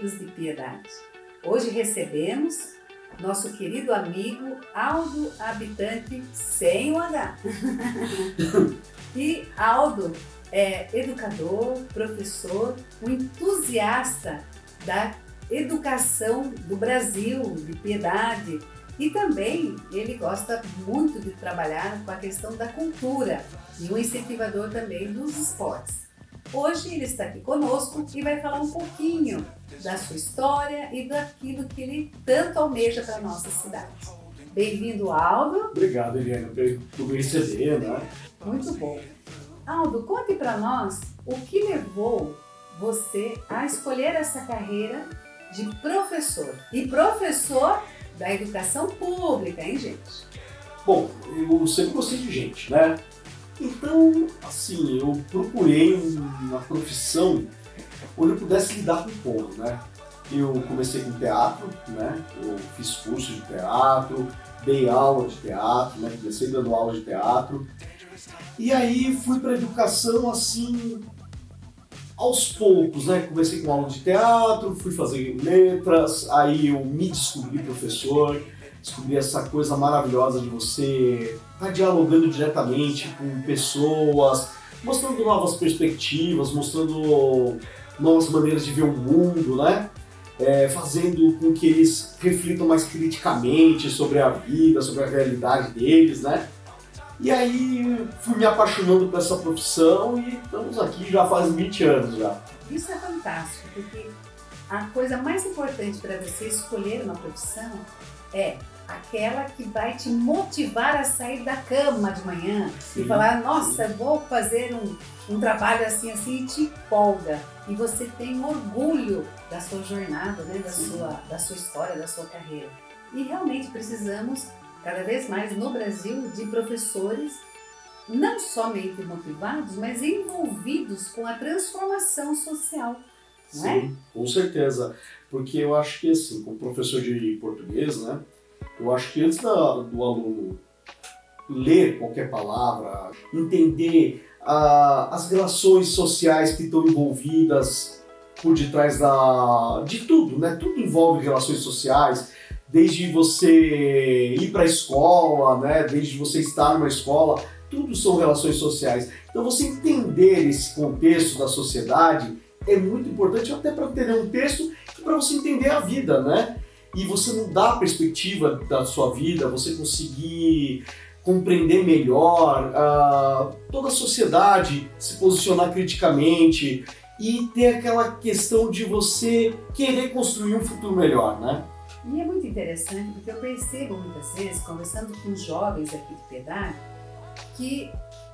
Amigos de Piedade. Hoje recebemos nosso querido amigo Aldo Habitante, sem o H. E Aldo é educador, professor, um entusiasta da educação do Brasil, de Piedade. E também ele gosta muito de trabalhar com a questão da cultura e um incentivador também dos esportes. Hoje ele está aqui conosco e vai falar um pouquinho da sua história e daquilo que ele tanto almeja para a nossa cidade. Bem-vindo, Aldo. Obrigado, Eliana, por me receber, né? Muito bom. Aldo, conte para nós o que levou você a escolher essa carreira de professor. E professor da educação pública, hein, gente? Bom, eu sempre gostei de gente, né? Então, assim, eu procurei uma profissão onde eu pudesse lidar com o povo, né? Eu comecei com teatro, né? Eu fiz curso de teatro, dei aula de teatro, né? Comecei dando aula de teatro. E aí fui para a educação, assim, aos poucos, né? Comecei com aula de teatro, fui fazer letras, aí eu me descobri professor, descobri essa coisa maravilhosa de você estar dialogando diretamente com pessoas, mostrando novas perspectivas, mostrando novas maneiras de ver o mundo, né? Fazendo com que eles reflitam mais criticamente sobre a vida, sobre a realidade deles, né? E aí fui me apaixonando por essa profissão e estamos aqui já faz 20 anos já. Isso é fantástico, porque a coisa mais importante para você escolher uma profissão é aquela que vai te motivar a sair da cama de manhã. Sim. E falar, nossa, vou fazer um trabalho assim, e te empolga. E você tem orgulho da sua jornada, né? da sua história, da sua carreira. E realmente precisamos, cada vez mais no Brasil, de professores não somente motivados, mas envolvidos com a transformação social. Não é? Sim, com certeza. Porque eu acho que, assim, como professor de português, né? Eu acho que antes do aluno ler qualquer palavra, entender as relações sociais que estão envolvidas por detrás de tudo, né? Tudo envolve relações sociais, desde você ir para a escola, né? Desde você estar numa escola, tudo são relações sociais. Então você entender esse contexto da sociedade é muito importante, até para entender um texto e para você entender a vida, né? E você mudar a perspectiva da sua vida, você conseguir compreender melhor toda a sociedade, se posicionar criticamente e ter aquela questão de você querer construir um futuro melhor, né? E é muito interessante porque eu percebo muitas vezes, conversando com os jovens aqui de Piedade, que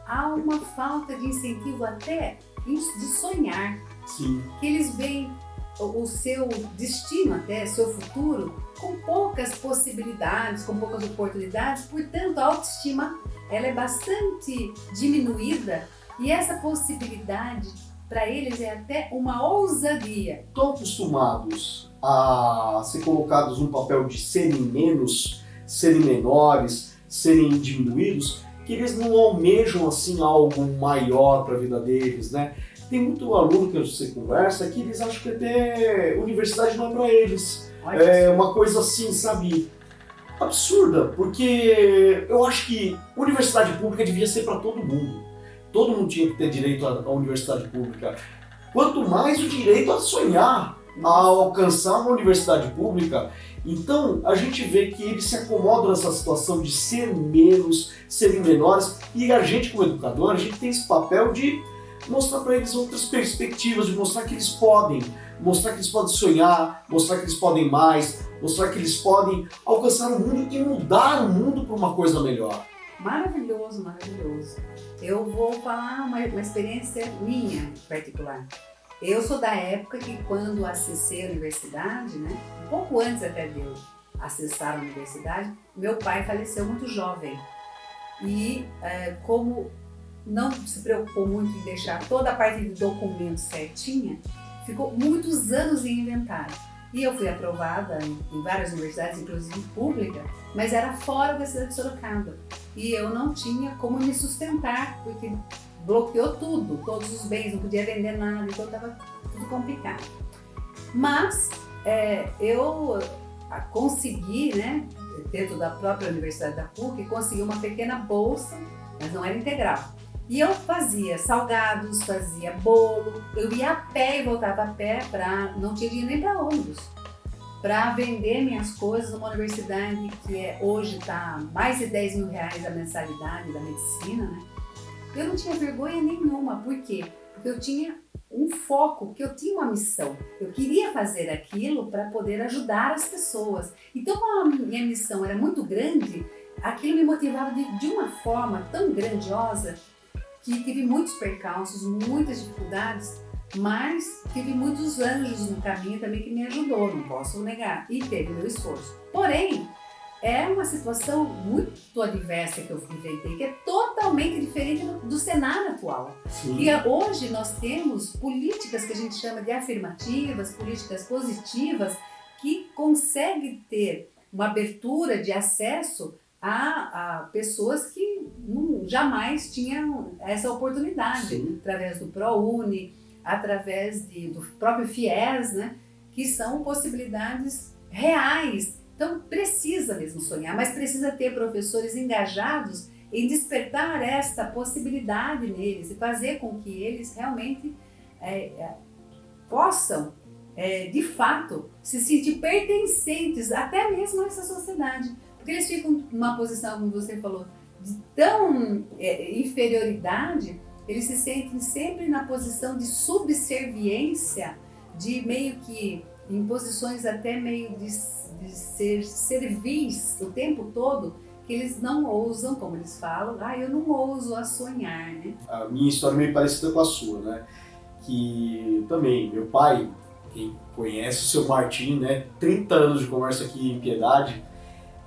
há uma falta de incentivo até de sonhar. Sim. Que eles veem o seu destino até, seu futuro, com poucas possibilidades, com poucas oportunidades, portanto a autoestima ela é bastante diminuída e essa possibilidade para eles é até uma ousadia. Estão acostumados a ser colocados no papel de serem menos, serem menores, serem diminuídos, que eles não almejam assim algo maior para a vida deles, né? Tem muito aluno que você conversa que eles acham que até universidade não é para eles. É uma coisa assim, sabe, absurda, porque eu acho que universidade pública devia ser para todo mundo. Todo mundo tinha que ter direito à universidade pública. Quanto mais o direito a sonhar, a alcançar uma universidade pública. Então, a gente vê que eles se acomodam nessa situação de ser menos, serem menores. E a gente, como educador, a gente tem esse papel de mostrar para eles outras perspectivas, de mostrar que eles podem, mostrar que eles podem sonhar, mostrar que eles podem mais, mostrar que eles podem alcançar o mundo e mudar o mundo para uma coisa melhor. Maravilhoso, maravilhoso. Eu vou falar uma experiência minha particular. Eu sou da época que quando acessei a universidade, né, um pouco antes até de eu acessar a universidade, meu pai faleceu muito jovem. E como não se preocupou muito em deixar toda a parte de documentos certinha, ficou muitos anos em inventário. E eu fui aprovada em várias universidades, inclusive pública, mas era fora da cidade de Sorocaba. E eu não tinha como me sustentar, porque bloqueou tudo, todos os bens, não podia vender nada, então estava tudo complicado. Mas eu consegui, né, dentro da própria Universidade da PUC, consegui uma pequena bolsa, mas não era integral. E eu fazia salgados, fazia bolo, eu ia a pé e voltava a pé, não tinha dinheiro nem para ônibus, para vender minhas coisas numa universidade que hoje está mais de 10 mil reais a mensalidade da medicina, né? Eu não tinha vergonha nenhuma. Por quê? Porque eu tinha um foco, que eu tinha uma missão. Eu queria fazer aquilo para poder ajudar as pessoas. Então, como a minha missão era muito grande, aquilo me motivava de uma forma tão grandiosa que tive muitos percalços, muitas dificuldades, mas tive muitos anjos no caminho também que me ajudou, não posso negar, e teve meu esforço. Porém, é uma situação muito adversa que eu enfrentei, que é totalmente diferente do cenário atual. Sim. E hoje nós temos políticas que a gente chama de afirmativas, políticas positivas, que conseguem ter uma abertura de acesso a pessoas que jamais tinham essa oportunidade. Sim. Através do ProUni, através do próprio FIES, né, que são possibilidades reais. Então precisa mesmo sonhar, mas precisa ter professores engajados em despertar esta possibilidade neles e fazer com que eles realmente possam, de fato, se sentir pertencentes até mesmo a essa sociedade. Porque eles ficam numa posição, como você falou, de tão inferioridade, eles se sentem sempre na posição de subserviência, de meio que em posições até meio de ser servis o tempo todo, que eles não ousam, como eles falam, eu não ouso a sonhar, né? A minha história é meio parecida com a sua, né? Que também, meu pai, quem conhece o seu Martim, né? 30 anos de comércio aqui em Piedade,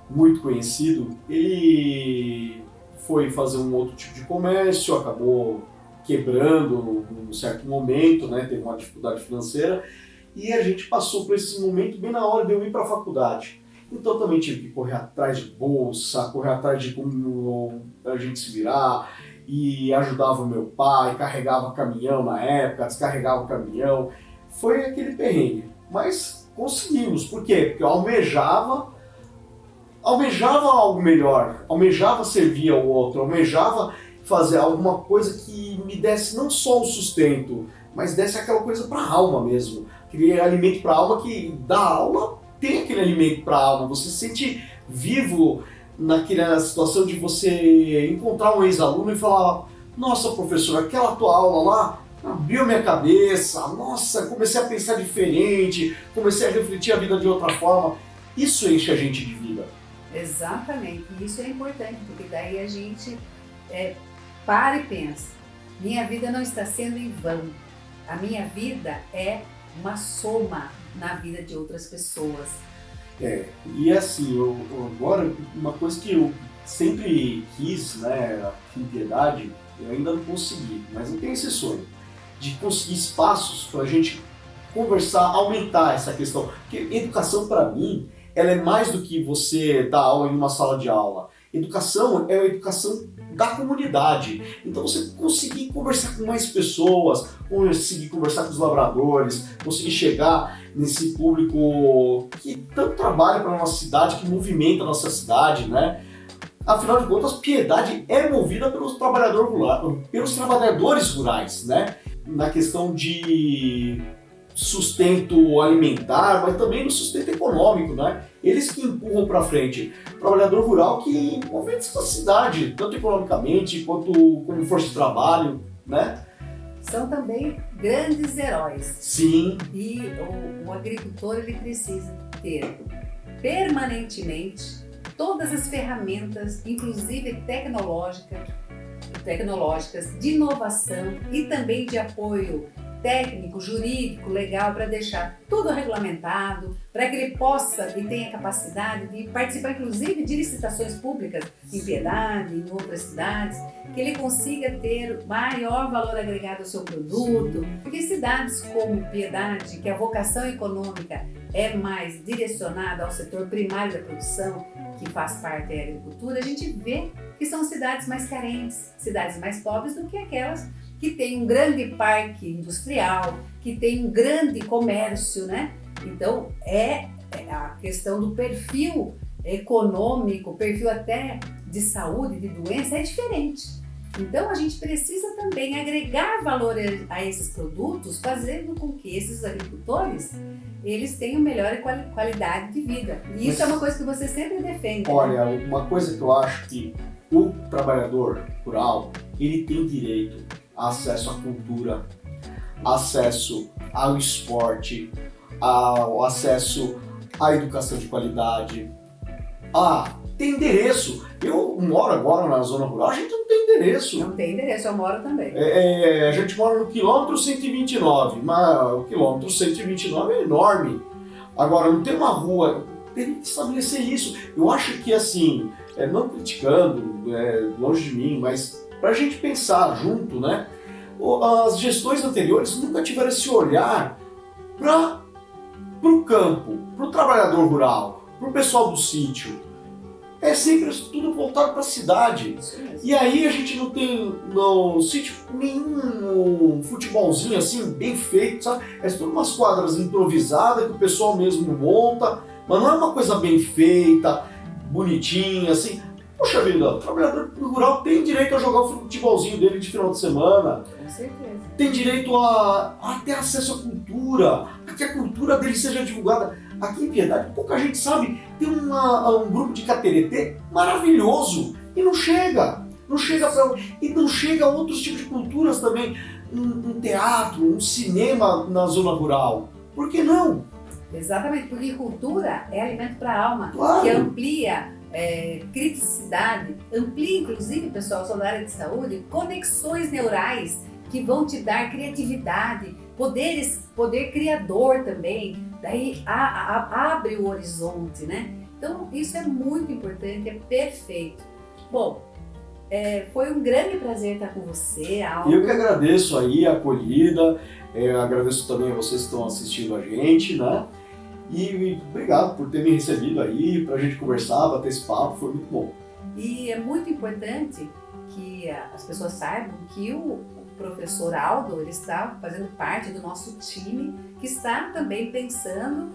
muito conhecido, ele foi fazer um outro tipo de comércio, acabou quebrando num certo momento, né? Teve uma dificuldade financeira, e a gente passou por esse momento bem na hora de eu ir para a faculdade. Então também tive que correr atrás de bolsa, correr atrás de como a gente se virar, e ajudava o meu pai, carregava caminhão na época, descarregava o caminhão. Foi aquele perrengue, mas conseguimos. Por quê? Porque eu almejava algo melhor, almejava servir ao outro, almejava fazer alguma coisa que me desse não só o sustento, mas desse aquela coisa para a alma mesmo. Aquele alimento para a alma, que da aula tem aquele alimento para a alma. Você se sente vivo naquela situação de você encontrar um ex-aluno e falar: nossa, professor, aquela tua aula lá abriu minha cabeça, nossa, comecei a pensar diferente, comecei a refletir a vida de outra forma. Isso enche a gente de vida. Exatamente, isso é importante, porque daí a gente para e pensa: minha vida não está sendo em vão, a minha vida é uma soma na vida de outras pessoas. E assim, agora, uma coisa que eu sempre quis, né, aqui em Piedade, eu ainda não consegui, mas eu tenho esse sonho de conseguir espaços para a gente conversar, aumentar essa questão. Porque educação, para mim, ela é mais do que você dar aula em uma sala de aula. Educação é a educação da comunidade. Então você conseguir conversar com mais pessoas, conseguir conversar com os lavradores, conseguir chegar nesse público que tanto trabalha para a nossa cidade, que movimenta a nossa cidade, né? Afinal de contas, Piedade é movida pelos trabalhadores rurais, né? Na questão de sustento alimentar, mas também no sustento econômico, né? Eles que empurram para frente o trabalhador rural, que movimenta essa cidade, tanto economicamente quanto como força de trabalho, né? São também grandes heróis. Sim. E o agricultor, ele precisa ter permanentemente todas as ferramentas, inclusive tecnológicas, de inovação e também de apoio técnico, jurídico, legal, para deixar tudo regulamentado, para que ele possa e tenha capacidade de participar, inclusive, de licitações públicas em Piedade, em outras cidades, que ele consiga ter maior valor agregado ao seu produto. Porque cidades como Piedade, que a vocação econômica é mais direcionada ao setor primário da produção, que faz parte da agricultura, a gente vê que são cidades mais carentes, cidades mais pobres do que aquelas que tem um grande parque industrial, que tem um grande comércio, né? Então, a questão do perfil econômico, perfil até de saúde, de doença, é diferente. Então, a gente precisa também agregar valor a esses produtos, fazendo com que esses agricultores eles tenham melhor qualidade de vida. E isso é uma coisa que você sempre defende. Olha, uma coisa que eu acho que o trabalhador rural, ele tem direito a acesso à cultura, acesso ao esporte, ao acesso à educação de qualidade. Tem endereço. Eu moro agora na zona rural, a gente não tem endereço. Não tem endereço, eu moro também. A gente mora no quilômetro 129, mas o quilômetro 129 é enorme. Agora, não tem uma rua, tem que estabelecer isso. Eu acho que assim, não criticando, longe de mim, mas para a gente pensar junto, né? As gestões anteriores nunca tiveram esse olhar para o campo, para o trabalhador rural, para o pessoal do sítio. É sempre tudo voltado para a cidade. E aí a gente não tem no sítio nenhum futebolzinho assim, bem feito, sabe? É tudo umas quadras improvisadas que o pessoal mesmo monta, mas não é uma coisa bem feita, bonitinha, assim. Poxa vida, o trabalhador rural tem direito a jogar o futebolzinho dele de final de semana. Com certeza. Tem direito a ter acesso à cultura, a que a cultura dele seja divulgada. Aqui em Piedade, pouca gente sabe, tem um grupo de cateretê maravilhoso e não chega a outros tipos de culturas também, um teatro, um cinema na zona rural. Por que não? Exatamente, porque cultura é alimento para a alma, Claro. Que amplia criticidade, amplia inclusive, pessoal, sou da área de saúde, conexões neurais que vão te dar criatividade, poder criador também, daí abre o horizonte, né? Então isso é muito importante, é perfeito. Bom, foi um grande prazer estar com você, Aldo. Eu que agradeço aí a acolhida, agradeço também a vocês que estão assistindo a gente, né? E obrigado por ter me recebido aí, pra gente conversar, bater esse papo, foi muito bom. E é muito importante que as pessoas saibam que o professor Aldo, ele está fazendo parte do nosso time, que está também pensando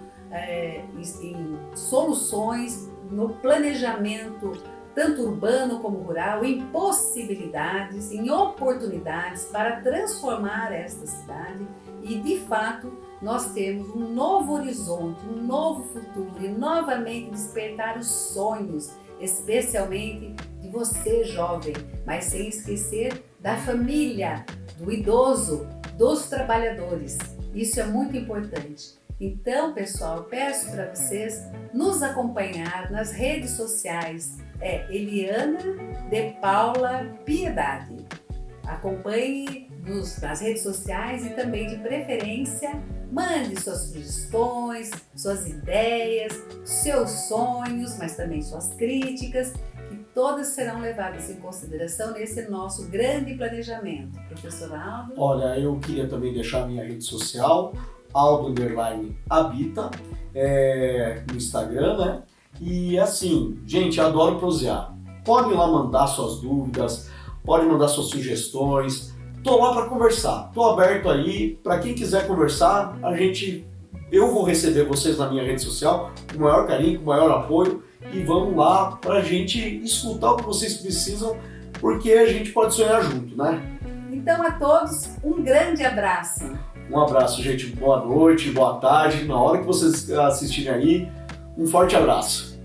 em soluções, no planejamento, tanto urbano como rural, em possibilidades, em oportunidades para transformar esta cidade e, de fato, nós temos um novo horizonte, um novo futuro e novamente despertar os sonhos, especialmente de você, jovem, mas sem esquecer da família, do idoso, dos trabalhadores. Isso é muito importante. Então, pessoal, eu peço para vocês nos acompanhar nas redes sociais. Eliana de Paula Piedade. Acompanhe nas redes sociais e também, de preferência, mande suas sugestões, suas ideias, seus sonhos, mas também suas críticas, que todas serão levadas em consideração nesse nosso grande planejamento. Professor Aldo? Olha, eu queria também deixar a minha rede social, Aldo_Habita, no Instagram, né? E assim, gente, adoro prosear. Podem lá mandar suas dúvidas, pode mandar suas sugestões. Tô lá para conversar, tô aberto aí, para quem quiser conversar, eu vou receber vocês na minha rede social com o maior carinho, com o maior apoio e vamos lá pra gente escutar o que vocês precisam, porque a gente pode sonhar junto, né? Então a todos, um grande abraço. Um abraço, gente, boa noite, boa tarde, na hora que vocês assistirem aí, um forte abraço.